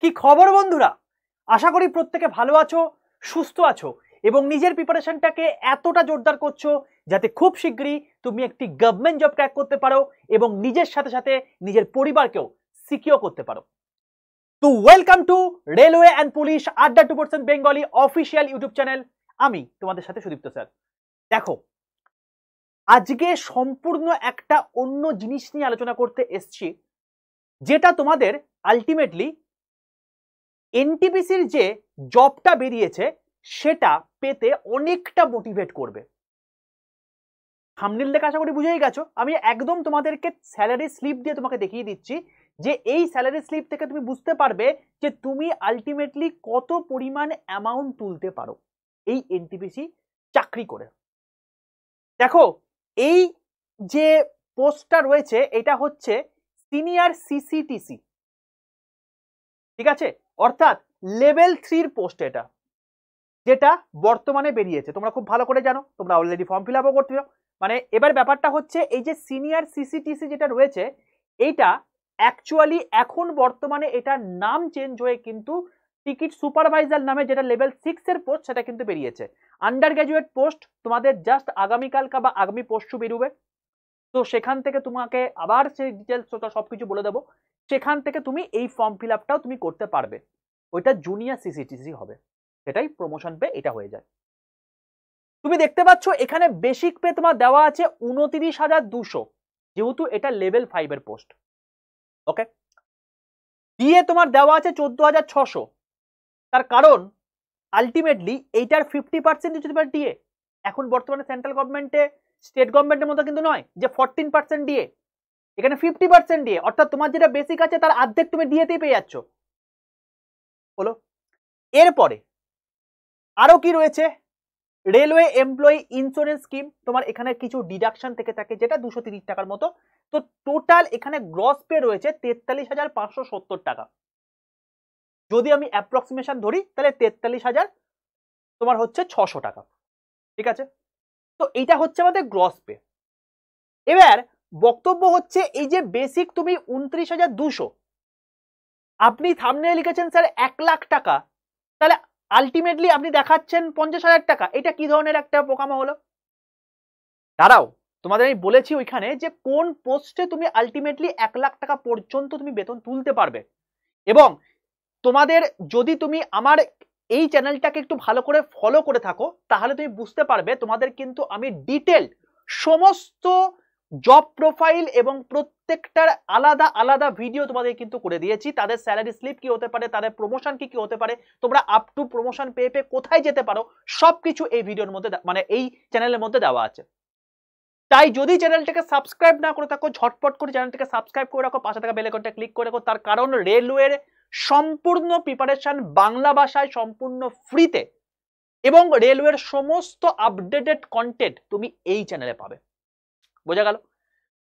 কি খবর বন্ধুরা? আশা করি প্রত্যেকে ভালো আছো, সুস্থ আছো এবং নিজের প্রিপারেশনটাকে এতটা জোরদার করছো যাতে খুব শীঘ্রই তুমি একটি গভর্নমেন্ট জব ক্র্যাক করতে পারো এবং নিজের সাথে সাথে নিজের পরিবারকেও সিকিউর করতে পারো। তো welcome to railway and police আড্ডা 2% বেঙ্গলি অফিসিয়াল ইউটিউব চ্যানেল। আমি তোমাদের সাথে সুদীপ্ত স্যার। দেখো, আজকে সম্পূর্ণ একটা অন্য জিনিস নিয়ে আলোচনা করতে এসছি, যেটা তোমাদের আলটিমেটলি এনটিপিসির যে জবটা বেরিয়েছে সেটা পেতে অনেকটা মোটিভেট করবে। থাম্বনেল দেখে আশা করি বুঝেই গেছো, আমি একদম তোমাদেরকে স্যালারি স্লিপ দিয়ে তোমাকে দেখিয়ে দিচ্ছি যে এই স্যালারি স্লিপ থেকে তুমি বুঝতে পারবে যে তুমি আলটিমেটলি কত পরিমাণ অ্যামাউন্ট তুলতে পারো এই এনটিপিসি চাকরি করে। দেখো, এই যে পোস্টটা রয়েছে এটা হচ্ছে সিনিয়র সিসিটিসি, ঠিক আছে, অর্থাৎ লেভেল 3 পোস্ট এটা, যেটা বর্তমানে বেরিয়েছে। তোমরা খুব ভালো করে জানো, তোমরা অলরেডি ফর্ম ফিল আপও করছো। মানে এবার ব্যাপারটা হচ্ছে এই যে সিনিয়র সিসিটিসি যেটা রয়েছে এইটা অ্যাকচুয়ালি এখন বর্তমানে এটার নাম চেঞ্জ হয়ে কিন্তু টিকিট সুপারভাইজার নামে যেটা লেভেল 6 এর পোস্ট সেটা কিন্তু বেরিয়েছে। আন্ডার গ্র্যাজুয়েট পোস্ট তোমাদের জাস্ট আগামীকালকা বা আগামী পরশু বেরোবে। তো সেখান থেকে তোমাকে আবার সেই ডিটেলস সবকিছু বলে দেবো। সেখান থেকে তুমি এই ফর্ম ফিল আপটাও তুমি করতে পারবে। ওইটা জুনিয়র সিসিটিসি হবে, সেটাই প্রমোশন পে এটা হয়ে যায়। তুমি দেখতে পাচ্ছ এখানে বেসিক পে তোমার দেওয়া আছে 29,200, যেহেতু এটা লেভেল 5 এর পোস্ট। ওকে, ডিএ তোমার দেওয়া আছে 14,600। তার কারণ আলটিমেটলি এইটার 50% যদি তোমার ডিএ, এখন বর্তমানে সেন্ট্রাল গভর্নমেন্টে স্টেট গভর্নমেন্টের মতো কিন্তু নয় যে 14% ডিএ, এখানে 50% ডিএ, অর্থাৎ তোমার যেটা বেসিক আছে তার অর্ধেক তুমি ডিএতেই পেয়ে যাচ্ছ। হলো, এরপরে আরো কি রয়েছে? রেলওয়ে এমপ্লয়ি ইন্স্যুরেন্স স্কিম, তোমার এখানে কিছু ডিডাকশন থেকে থাকে যেটা 230 টাকার মতো। তো টোটাল এখানে গ্রস পে রয়েছে 43,570 টাকা। যদি আমি অ্যাপ্রক্সিমেশন ধরি তাহলে 43,000 তোমার হচ্ছে 600 টাকা, ঠিক আছে। তো এইটা হচ্ছে আমাদের গ্রস পে। এবার বক্তব্য হচ্ছে এই যে বেসিক তুমি 29,200, আপনি থাম্বনেলে লিখেছেন স্যার 1 লাখ টাকা, তাহলে আলটিমেটলি আপনি দেখাচ্ছেন 50,000 টাকা। এটা কি ধরনের একটা বোকামো হলো? দাঁড়াও, তোমাদের আমি বলেছি ওইখানে যে কোন পোস্টে তুমি আলটিমেটলি 1 লাখ টাকা পর্যন্ত তুমি বেতন তুলতে পারবে। এবং তোমাদের যদি তুমি আমার এই চ্যানেলটাকে একটু ভালো করে ফলো করে থাকো তাহলে তুমি বুঝতে পারবে তোমাদের কিন্তু আমি ডিটেল সমস্ত জব প্রোফাইল এবং প্রত্যেকটার আলাদা আলাদা ভিডিও তোমাদের কিন্তু করে দিয়েছি। তাদের স্যালারি স্লিপ কি হতে পারে, তাদের প্রমোশন কি হতে পারে, তোমরা আপ টু প্রমোশন পেয়ে পেয়ে কোথায় যেতে পারো, সবকিছু এই ভিডিওর মধ্যে মানে এই চ্যানেলের মধ্যে দেওয়া আছে। তাই যদি চ্যানেলটাকে সাবস্ক্রাইব না করে থাকো ঝটপট করে চ্যানেলটাকে সাবস্ক্রাইব করে রাখো, পাশে থাকা বেল আইকনটা ক্লিক করে রাখো। তার কারণ রেলওয়ের সম্পূর্ণ প্রিপারেশন বাংলা ভাষায় সম্পূর্ণ ফ্রিতে এবং রেলওয়ের সমস্ত আপডেটেড কন্টেন্ট তুমি এই চ্যানেলে পাবে। বোঝা গেল?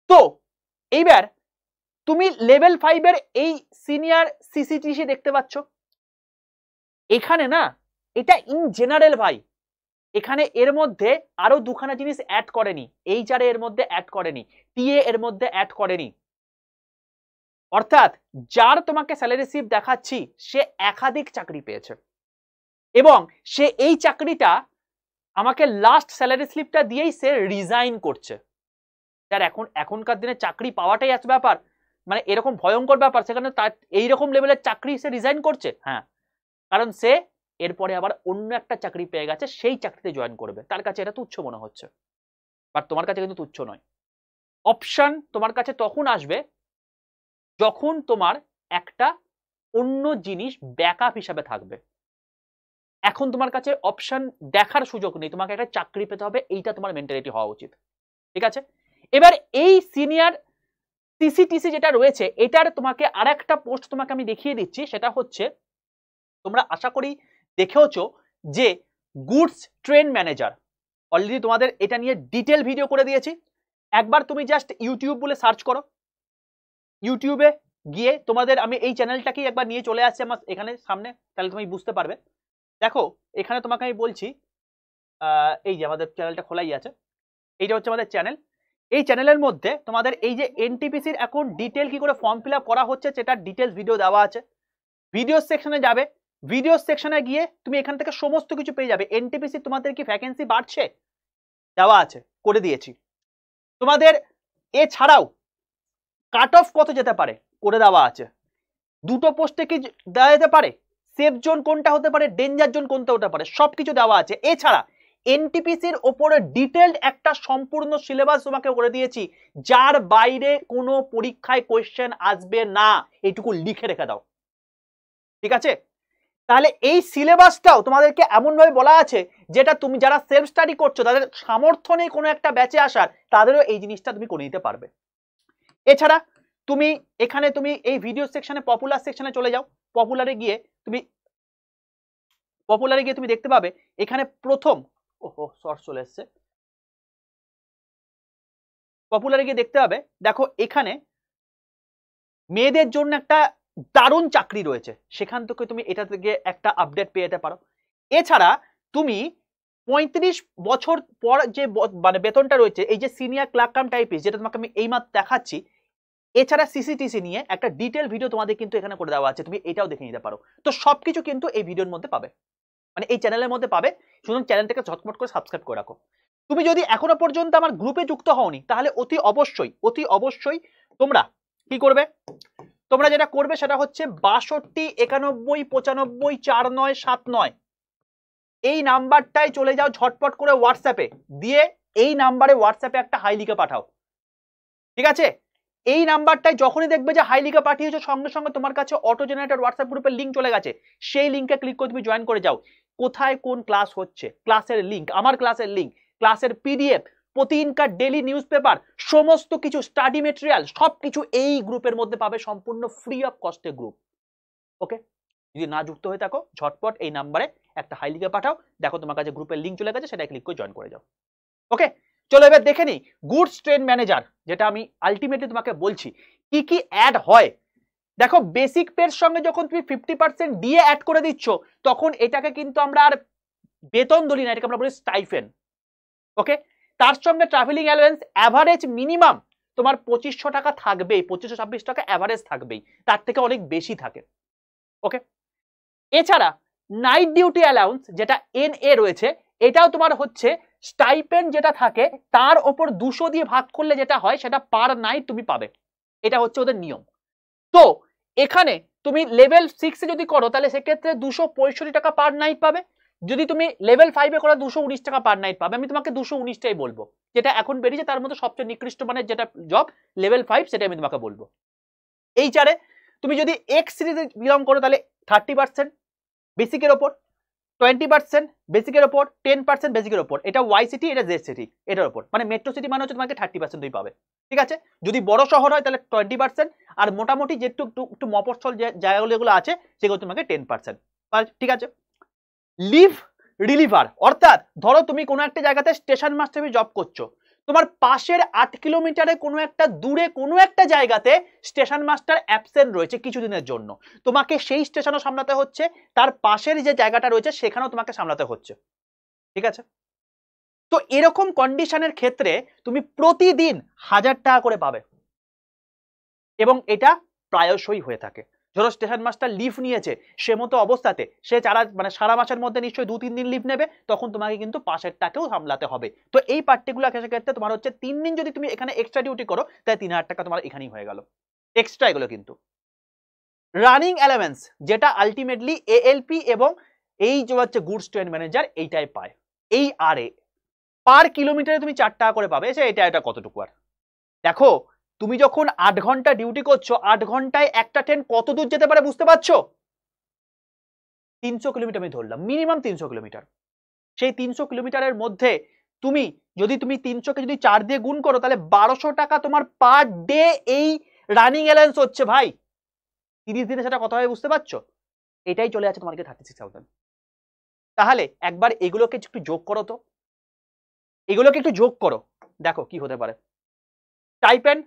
তো এইবার তুমি লেভেল 5 এর এই সিনিয়র সিসিটিসি দেখতে পাচ্ছ এখানে না, এটা ইন জেনারেল ভাই। এখানে এর মধ্যে আরো দুখানা জিনিস অ্যাড করেনি, এইচআর এর মধ্যে অ্যাড করেনি, টিএ এর মধ্যে অ্যাড করেনি। অর্থাৎ যার তোমাকে স্যালারি স্লিপ দেখাচ্ছি সে একাধিক চাকরি পেয়েছে এবং সে এই চাকরিটা আমাকে লাস্ট স্যালারি স্লিপটা দিয়েই সে রিজাইন করছে। যার এখনকার দিনে চাকরি পাওয়াটাই এত ব্যাপার, মানে এরকম ভয়ঙ্কর ব্যাপার, সেখানে তার এইরকম লেভেলের চাকরি সে রিজাইন করছে। হ্যাঁ, কারণ সে এরপরে আবার অন্য একটা চাকরি পেয়ে গেছে, সেই চাকরিতে জয়েন করবে। তার কাছে এটা তুচ্ছ মনে হচ্ছে, বাট তোমার কাছে কিন্তু তুচ্ছ নয়। অপশন তোমার কাছে তখন আসবে যখন তোমার একটা অন্য জিনিস ব্যাকআপ হিসাবে থাকবে। এখন তোমার কাছে অপশন দেখার সুযোগ নেই, তোমাকে একটা চাকরি পেতে হবে, এইটা তোমার মেন্টালিটি হওয়া উচিত, ঠিক আছে। এবার এই সিনিয়র সিসিটিসি যেটা রয়েছে এটার তোমাকে আরেকটা পোস্ট তোমাকে আমি দেখিয়ে দিচ্ছি। সেটা হচ্ছে, তোমরা আশা করি দেখেওছো যে গুডস ট্রেন ম্যানেজার, অলরেডি তোমাদের এটা নিয়ে ডিটেল ভিডিও করে দিয়েছি। একবার তুমি জাস্ট ইউটিউব বলে সার্চ করো, ইউটিউবে গিয়ে তোমাদের আমি এই চ্যানেলটাকেই একবার নিয়ে চলে আসছে আমার এখানে সামনে, তাহলে তুমি বুঝতে পারবে। দেখো এখানে তোমাকে আমি বলছি, এই যে আমাদের চ্যানেলটা খোলাই আছে, এইটা হচ্ছে আমাদের চ্যানেল। এই চ্যানেলের মধ্যে তোমাদের এই যে এনটিপিসির এখন ডিটেল কি করে ফর্ম ফিল আপ করা হচ্ছে সেটার ডিটেলস ভিডিও দেওয়া আছে। ভিডিও সেকশনে যাবে, ভিডিও সেকশনে গিয়ে তুমি এখান থেকে সমস্ত কিছু পেয়ে যাবে। এনটিপিসি তোমাদের কি ভ্যাকেন্সি বাড়ছে, দেওয়া আছে, করে দিয়েছি। তোমাদের এছাড়াও কাট অফ কত যেতে পারে, করে দেওয়া আছে। দুটো পোস্টে কি দেওয়া যেতে পারে, সেফ জোন কোনটা হতে পারে, ডেঞ্জার জোন কোনটা হতে পারে, সবকিছু দেওয়া আছে। এছাড়া এনটিপিসির ওপরে ডিটেলড একটা সম্পূর্ণ সিলেবাস তোমাকে করে দিয়েছি, যার বাইরে কোনো পরীক্ষায় কোয়েশ্চেন আসবে না, এইটুকু লিখে রেখে দাও, ঠিক আছে? তাহলে এই সিলেবাসটাও তোমাদেরকে এমন ভাবে বলা আছে, যেটা তুমি যারা সেলফ স্টাডি করছো, তাদের সামর্থ্য নেই কোনো একটা ব্যাচে আসার, তাদেরও এই জিনিসটা তুমি করে নিতে পারবে। এছাড়া তুমি এখানে তুমি এই ভিডিও সেকশনে পপুলার সেকশনে চলে যাও। পপুলারে গিয়ে তুমি দেখতে পাবে এখানে প্রথম, ওহো শর্ট চলে এসছে, পপুলারে গিয়ে দেখতে পাবে, দেখো এখানে মেয়েদের জন্য একটা দারুণ চাকরি রয়েছে, সেখান থেকে তুমি এটা থেকে একটা আপডেট পেয়ে যেতে পারো। এছাড়া তুমি 35 বছর পর যে মানে বেতনটা রয়েছে, এই যে সিনিয়র ক্লার্ক কাম টাইপিস্ট, যেটা তোমাকে আমি এইমাত্র দেখাচ্ছি, এছাড়া সিসিটিসি নিয়ে একটা ডিটেল ভিডিও তোমাদের কিন্তু এখানে করে দেওয়া আছে, তুমি এটাও দেখে নিতে পারো। তো সবকিছু কিন্তু এই ভিডিওর মধ্যে পাবে, মানে এই চ্যানেলের মধ্যে পাবে। সুতরাং চ্যানেলটাকে ঝটমট করে সাবস্ক্রাইব করে রাখো। তুমি যদি এখনো পর্যন্ত আমার গ্রুপে যুক্ত হওনি, তাহলে অতি অবশ্যই তোমরা কি করবে, তোমরা যেটা করবে সেটা হচ্ছে 62 91 95 49 79 এই নাম্বারটায় চলে যাও, ঝটপট করে হোয়াটসঅ্যাপে দিয়ে এই নাম্বারে হোয়াটসঅ্যাপে একটা হাই লিখে পাঠাও, ঠিক আছে? এই নাম্বারটায় যখনই দেখবে যে হাই লিখে পাঠিয়েছো, সঙ্গে সঙ্গে তোমার কাছে অটো জেনারেটর হোয়াটসঅ্যাপ গ্রুপের লিঙ্ক চলে গেছে, সেই লিঙ্কে ক্লিক করে তুমি জয়েন করে যাও। কোথায় কোন ক্লাস হচ্ছে, ক্লাসের লিঙ্ক, আমার ক্লাসের লিঙ্ক, ক্লাসের পিডিএফ, প্রতিদিনকার ডেলি নিউজ পেপার, সমস্ত কিছু স্টাডি মেটেরিয়াল সবকিছু এই গ্রুপের মধ্যে পাবে, সম্পূর্ণ ফ্রি অফ কস্টে গ্রুপ। ওকে, যদি না যুক্ত হয়ে থাকো, ঝটপট এই নাম্বারে একটা হাই লিখে পাঠাও, দেখো তোমার কাছে গ্রুপের লিঙ্ক চলে গেছে, সেটা ক্লিক করে জয়েন করে যাও। ওকে, চলো এবার দেখে নি গুডস ট্রেন ম্যানেজার, যেটা আমি আলটিমেটলি তোমাকে বলছি কি কি অ্যাড হয়। দেখো বেসিক পের সঙ্গে যখন তুমি 50% দিয়ে অ্যাড করে দিচ্ছ, তখন এটাকে কিন্তু আমরা আর বেতন ধরি না, এটাকে আমরা বলি স্টাইফেন। ওকে, তার সঙ্গে ট্রাভেলিং অ্যালাউয়েন্স অ্যাভারেজ মিনিমাম তোমার 2500 টাকা থাকবেই, 2526 টাকা অ্যাভারেজ থাকবেই, তার থেকে অনেক বেশি থাকে। ওকে, এছাড়া নাইট ডিউটি অ্যালাউন্স যেটা এনএ রয়েছে, এটাও তোমার হচ্ছে স্টাইপেন্ড যেটা থাকে তার ওপর 200 দিয়ে ভাগ করলে যেটা হয়, সেটা পার নাইট তুমি পাবে, এটা হচ্ছে ওদের নিয়ম। তো এখানে তুমি লেভেল 6 এ যদি করো, তাহলে সেক্ষেত্রে 265 টাকা পার নাইট পাবে। যদি তুমি লেভেল 5 এ করো, 219 টাকা পার নাইট পাবে। আমি তোমাকে 219টাই বলবো, যেটা এখন বেরিয়েছে তার মধ্যে সবচেয়ে নিকৃষ্ট মানের যেটা জব লেভেল 5, সেটা আমি তোমাকে বলবো। এই চারে তুমি যদি এক্স সিরিজে বিলং করো, তাহলে 30% বেসিকের ওপর, 20% বেসিকের ওপর, 10% বেসিকের ওপর। এটা ওয়াই সিটি, এটা জেড সিটি, এটার ওপর, মানে মেট্রো সিটি মানে হচ্ছে তোমাকে 30% তুমি পাবে, ঠিক আছে? যদি বড় শহর হয় তাহলে 20%, আর মোটামুটি যে একটু মফস্বল যে জায়গাগুলো যেগুলো আছে সেগুলো তোমাকে 10%, ঠিক আছে? লিভ রিলিভার, অর্থাৎ ধরো তুমি কোনো একটা জায়গাতে স্টেশন মাস্টার জব করছো, তোমার পাশের 8 কিলোমিটারে কোনো একটা দূরে কোনো একটা জায়গাতে স্টেশন মাস্টার অ্যাবসেন্ট রয়েছে কিছুদিনের জন্য, তোমাকে সেই স্টেশনও সামলাতে হচ্ছে, তার পাশের যে জায়গাটা রয়েছে সেখানেও তোমাকে সামলাতে হচ্ছে, ঠিক আছে? তো এরকম কন্ডিশনের ক্ষেত্রে তুমি প্রতিদিন 1000 টাকা করে পাবে, এবং এটা প্রায়শই হয়ে থাকে। ধরো স্টেশন মাস্টার লিভ নিয়েছে, সে মতো অবস্থাতে সে সারা মাসের মধ্যে নিশ্চয়ই 2-3 দিন লিভ নেবে, তখন তোমাকে কিন্তু পাশেরটাকেও সামলাতে হবে। তো এই পার্টিকুলার ক্ষেত্রে তোমার হচ্ছে 3 দিন যদি তুমি এখানে এক্সট্রা ডিউটি করো, তাই 3000 টাকা তোমার এখানেই হয়ে গেল এক্সট্রা। এগুলো কিন্তু রানিং অ্যালাউয়েন্স, যেটা আলটিমেটলি এএলপি এবং এই যে হচ্ছে গুডস ট্রেন ম্যানেজার এইটাই পায়। এই আরে পার কিলোমিটারে তুমি 4 টাকা করে পাবে, এটা কতটুকু? আর দেখো তুমি যখন 8 ঘন্টা ডিউটি করছো, 8 ঘন্টায় একটা ট্রেন কত দূর যেতে পারে বুঝতে পারছো? 300 কিলোমিটার আমি ধরলাম, মিনিমাম 300 কিলোমিটার। সেই 300 কিলোমিটারের মধ্যে তুমি 300 কে যদি 4 দিয়ে গুণ করো, তাহলে 1200 টাকা তোমার পার ডে এই রানিং অ্যালাউয়েন্স হচ্ছে ভাই। 30 দিনে সেটা কত হয় বুঝতে পারছো? এটাই চলে আছে তোমাকে 36,000। তাহলে একবার এগুলোকে একটু যোগ করো তো, এগুলোকে একটু যোগ করো, দেখো কি হতে পারে। স্টাইপেন্ড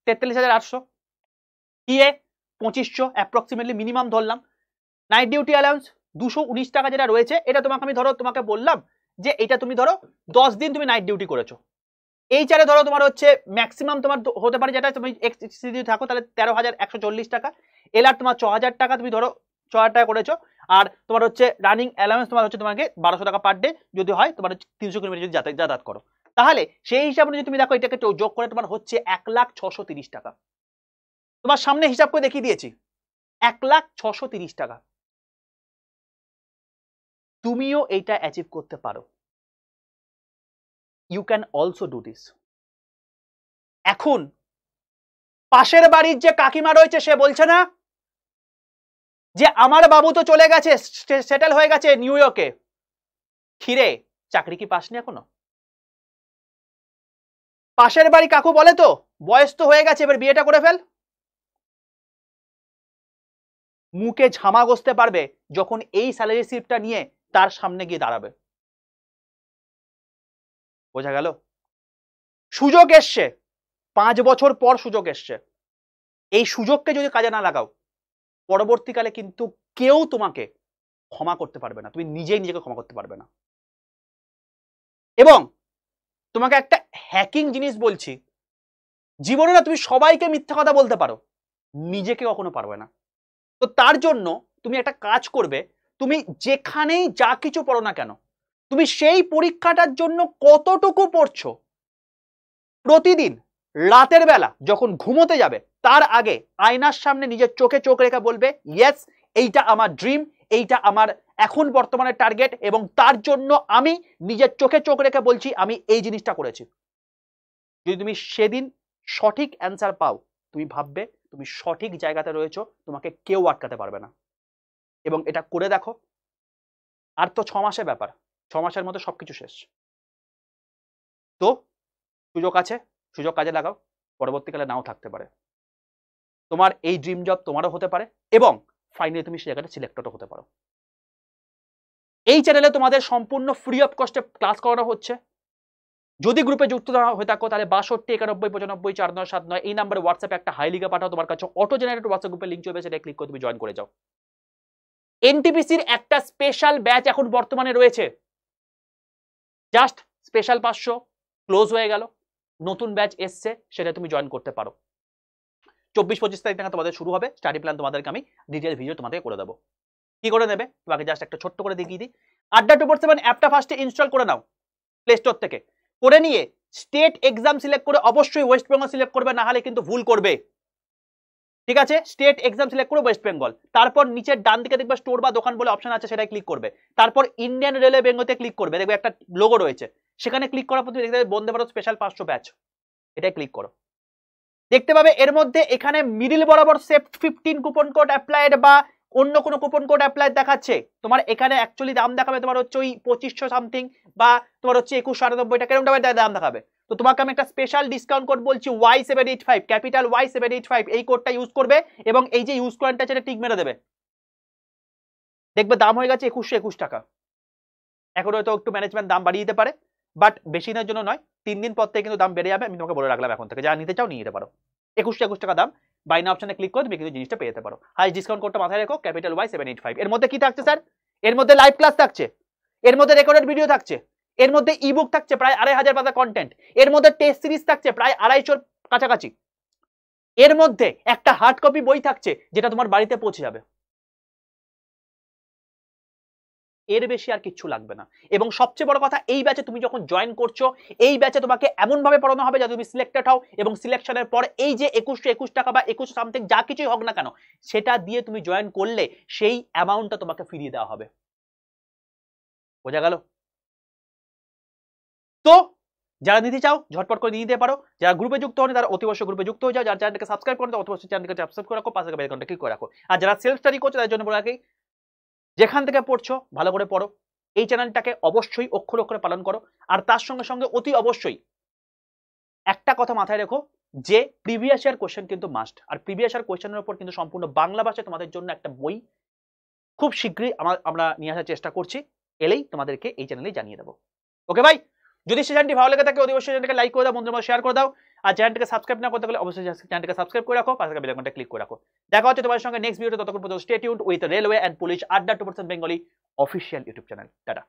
43,800, টিএ 2500 অ্যাপ্রক্সিমেটলি মিনিমাম ধরলাম। নাইট ডিউটি অ্যালাউন্স 219 টাকা যেটা রয়েছে, এটা তোমাকে আমি তোমাকে বললাম যে এটা তুমি ধরো 10 দিন তুমি নাইট ডিউটি করেছো, এই চারে ধরো তোমার হচ্ছে ম্যাক্সিমাম তোমার হতে পারে, যেটা তুমি থাকো তাহলে 13,140 টাকা। এলআর তোমার 6,000 টাকা, তুমি ধরো 6000 টাকা করেছো, আর তোমার হচ্ছে রানিং অ্যালাউন্স তোমার হচ্ছে তোমাকে 1200 টাকা পার ডে যদি হয়, তোমার 300 কিলোমিটার যদি যাতায়াত করো, তাহলে সেই হিসাবে যদি তুমি দেখো এটাকে যোগ করে তোমার হচ্ছে 1,630,000 টাকা। তোমার সামনে হিসাব করে দেখিয়ে দিয়েছি, 1,630,000 টাকা। তুমিও এইটা অ্যাচিভ করতে পারো। You can also do this. এখন পাশের বাড়ির যে কাকিমা রয়েছে সে বলছে না যে আমার বাবু তো চলে গেছে, সেটেল হয়ে গেছে নিউ ইয়র্কে, খিরে চাকরি কি পাসনি এখনো? পাশের বাড়ি কাকু বলে তো বয়স তো হয়ে গেছে, এবার বিয়েটা করে ফেল। মুখে ঝামা ঘষতে পারবে যখন এই স্যালারি স্লিপটা নিয়ে তার সামনে গিয়ে দাঁড়াবে। বোঝা গেল? সুযোগ এসছে, 5 বছর পর সুযোগ এসছে। এই সুযোগকে যদি কাজে না লাগাও, পরবর্তীকালে কিন্তু কেউ তোমাকে ক্ষমা করতে পারবে না, তুমি নিজেই নিজেকে ক্ষমা করতে পারবে না। এবং তোমাকে একটা হ্যাকিং জিনিস বলছি, জীবনে না তুমি সবাইকে মিথ্যা কথা বলতে পারো, নিজেকে কখনো পারবে না। তো তার জন্য তুমি একটা কাজ করবে, তুমি যেখানেই যা কিছু পড়ো না কেন, তুমি সেই পরীক্ষাটার জন্য কতটুকু পড়ছো, প্রতিদিন রাতের বেলা যখন ঘুমোতে যাবে তার আগে আয়নার সামনে নিজের চোখে চোখ রেখে বলবে, ইয়েস এইটা আমার ড্রিম, এইটা আমার এখন বর্তমানে টার্গেট, এবং তার জন্য আমি নিজের চোখে চোখ রেখে বলছি আমি এই জিনিসটা করেছি। যদি তুমি সেদিন সঠিক অ্যান্সার পাও, তুমি ভাববে তুমি সঠিক জায়গাতে রয়েছো, তোমাকে কেউ আটকাতে পারবে না। এবং এটা করে দেখো, আর তো 6 মাসের ব্যাপার, 6 মাসের মধ্যে সবকিছু শেষ। তো সুযোগ আছে, সুযোগ কাজে লাগাও, পরবর্তীকালে নাও থাকতে পারে। তোমার এই ড্রিম জব তোমারও হতে পারে, এবং ফাইনালি তুমি সেই জায়গাটা সিলেক্টেডও হতে পারো। এই চ্যানেলে তোমাদের সম্পূর্ণ ফ্রি অফ কস্টে ক্লাস করানো হচ্ছে। যদি গ্রুপে যুক্ত হয়ে থাকো তাহলে 62 91 95 4979 এই নাম্বারে হোয়াটসঅ্যাপে একটা হাই লিখে পাঠাও, তোমার কাছে অটো জেনারেটেড হোয়াটসঅ্যাপ গ্রুপে লিংক চলে, সেটা ক্লিক করে তুমি জয়েন করে যাও। এনটিপিসির একটা স্পেশাল ব্যাচ এখন বর্তমানে রয়েছে, জাস্ট স্পেশাল 500 ক্লোজ হয়ে গেল, নতুন ব্যাচ এসছে, সেটা তুমি জয়েন করতে পারো। 24-25 তারিখ থেকে তোমাদের শুরু হবে। স্টাডি প্ল্যান তোমাদেরকে আমি ডিটেইল ভিডিও তোমাদেরকে করে দেবো। কি করে নেবে তোমাকে জাস্ট একটা ছোট্ট করে দেখিয়ে দিই। আড্ডা 247 অ্যাপটা ফার্স্টে ইনস্টল করে নাও প্লে স্টোর থেকে, করে নিয়ে স্টেট এক্সাম সিলেক্ট করে অবশ্যই ওয়েস্ট বেঙ্গল সিলেক্ট করবে, না হলে কিন্তু ভুল করবে। ঠিক আছে, স্টেট এক্সাম সিলেক্ট করে ওয়েস্ট বেঙ্গল, তারপর নিচের ডান দিকে দেখবে স্টোর বা দোকান বলে অপশন আছে, সেটাই ক্লিক করবে। তারপর ইন্ডিয়ান রেলওয়ে বেঙ্গলতে ক্লিক করবে, দেখবে একটা লোগো রয়েছে, সেখানে ক্লিক করার পর তুমি দেখতে পাবে বন্দে ভারত স্পেশাল 500 ব্যাচ, এটাই ক্লিক করো। দেখতে পাবে এর মধ্যে এখানে মিডিল বরাবর সেফ 15 কুপন কোড অ্যাপ্লাইড বা অন্য কোনো কুপন কোড অ্যাপ্লাইড দেখাচ্ছে। তোমার এখানে অ্যাকচুয়ালি দাম দেখাবে তোমার হচ্ছে ওই 2500 সামথিং বা তোমার হচ্ছে 2198 টাকা, এরকম দাম দেখাবে। তো তোমাকে আমি একটা স্পেশাল ডিসকাউন্ট কোড বলছি, Y785, ক্যাপিটাল Y785, এই কোডটা ইউজ করবে এবং এই যে ইউজ কোডটা সেটা টিক মেরে দেবে, দেখবে দাম হয়ে গেছে 2121 টাকা। এখন হয়তো একটু ম্যানেজমেন্ট দাম বাড়িয়ে দিতে পারে, বাট বেশি দিনের জন্য নয়, 3 দিন পর থেকে কিন্তু দাম বেড়ে যাবে, আমি তোমাকে বলে রাখলাম এখন থেকে, যারা নিতে চাও নিয়ে নিতে পারো। 21 টাকা দাম, বাই নাও অপশনে ক্লিক করে তুমি কিন্তু জিনিসটা পেয়ে যেতে পারো। হাই ডিসকাউন্ট কোডটা মাথায় রেখো, ক্যাপিটাল Y785। এর মধ্যে কি থাকছে স্যার? এর মধ্যে লাইভ ক্লাস থাকছে, এর মধ্যে রেকর্ডেড ভিডিও থাকছে, এর মধ্যে ইবুক থাকছে প্রায় 2500 পাতা কন্টেন্ট, এর মধ্যে টেস্ট সিরিজ থাকছে প্রায় 250 কাছাকাছি, এর মধ্যে একটা হার্ড কপি বই থাকছে যেটা তোমার বাড়িতে পৌঁছে যাবে। এর বেশি আর কিছু লাগবে না। এবং সবচেয়ে বড় কথা, এই ব্যাচে তুমি যখন জয়েন করছো, এই ব্যাচে তোমাকে এমন ভাবে পড়ানো হবে যাতে তুমি সিলেক্টেড হও, এবং সিলেকশনের পর এই যে 2121 টাকা বা 21 সামথিং যা কিছুই হোক না কেন, সেটা দিয়ে তুমি জয়েন করলে সেই অ্যামাউন্টটা তোমাকে ফিরিয়ে দেওয়া হবে। বোঝা গেল? তো যারা নিতে চাও ঝটপট করে নিয়ে নিতে পারো, যারা গ্রুপে যুক্ত হন তারা অতি অবশ্যই গ্রুপে যুক্ত হয়ে যাও, যারা চ্যানেলটাকে সাবস্ক্রাইব করেন অতি অবশ্যই চ্যানেলটাকে সাবস্ক্রাইব করে রাখো, পাশে বেল আইকনটা ক্লিক করে রাখো। আর যারা সেলফ স্টাডি করছে তাদের জন্য বলে রাখি, যেখান থেকে পড়ছো ভালো করে পড়ো, এই চ্যানেলটাকে অবশ্যই অক্ষরে অক্ষরে পালন করো, আর তার সঙ্গে সঙ্গে অতি অবশ্যই একটা কথা মাথায় রেখো যে প্রিভিয়াস ইয়ার কোশ্চেন কিন্তু মাস্ট, আর প্রিভিয়াস ইয়ার কোশ্চেনের উপর কিন্তু সম্পূর্ণ বাংলা ভাষায় তোমাদের জন্য একটা বই খুব শীঘ্রই আমরা নিয়ে আসার চেষ্টা করছি, এলেই তোমাদেরকে এই চ্যানেলেই জানিয়ে দেবো। ওকে ভাই, যদি চ্যানেলটি ভালো লেগে থাকে অতি অবশ্যই চ্যানেলটাকে লাইক করে দাও, বন্ধুদের মধ্যে শেয়ার করে দাও, আর চ্যানেলটাকে সাবস্ক্রাইব না করতে গেলে অবশ্যই চ্যানেলটাকে সাবস্ক্রাইব করে রাখো, পাশে বেল আইকনটা ক্লিক করে রাখো। দেখা হচ্ছে তোমাদের সঙ্গে নেক্সট ভিডিওতে, ততক্ষণ পর্যন্ত stay tuned with railway and police আড্ডা 2% Bengali official YouTube channel. Tata.